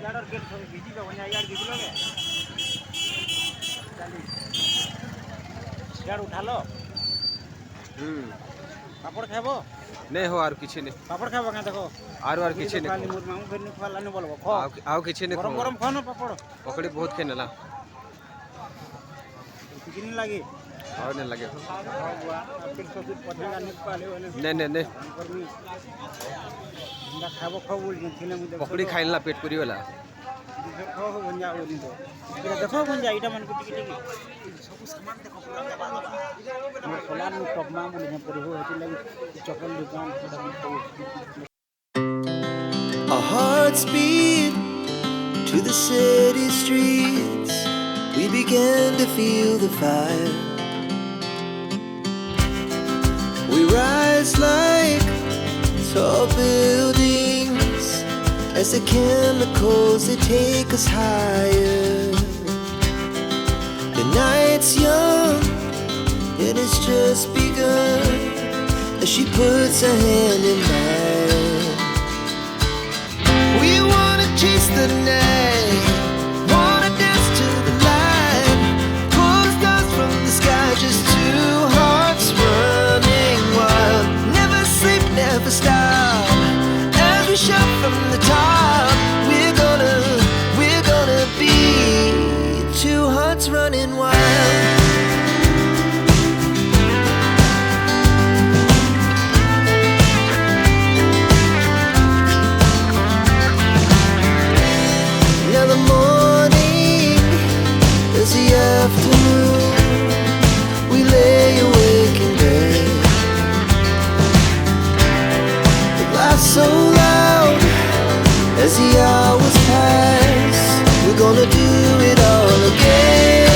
यार और गेट सब बिजी का बना यार बिजी लोगे चलिए यार उठा लो पापड़ खाबो नहीं हो आर किछि नहीं पापड़ खाबो का देखो आर किछि नहीं खाली मोर मामू घर नहीं खाला नहीं बोलबो खो आउ किछि नहीं गरम गरम खाओ ना पापड़ पकड़ी बहुत खेनेला किछि नहीं लागे और नहीं लगे फिर सब कुछ पढ़ेगा नहीं पाले नहीं नहीं नहीं गर्मी ना खाबो खो बोल थिने मुझे पकड़ी खाइला पेट पूरी वाला खो हो बंजा ओनी तो देखो बंजा इटा मन को टिके टिके सब सामान देखो पूरा दबा दबा हमर खोलार में टपमा बोले हम पड़ी हो हेती लगी चप्पल दुकान Our hearts beat to the city streets. We began to feel the fire. We rise like tall buildings as the chemicals they take us higher. The night's young and it's just begun as she puts her hand in mine. We wanna chase the night, wanna dance to the light, pull the stars from the sky, just two hearts running wild. Never sleep, never stop, as we shout from the top. We're gonna be two hearts running wild. Now the morning is the afternoon. We lay awake in bed. The laughs so loud as the hours pass. We're gonna do it all again.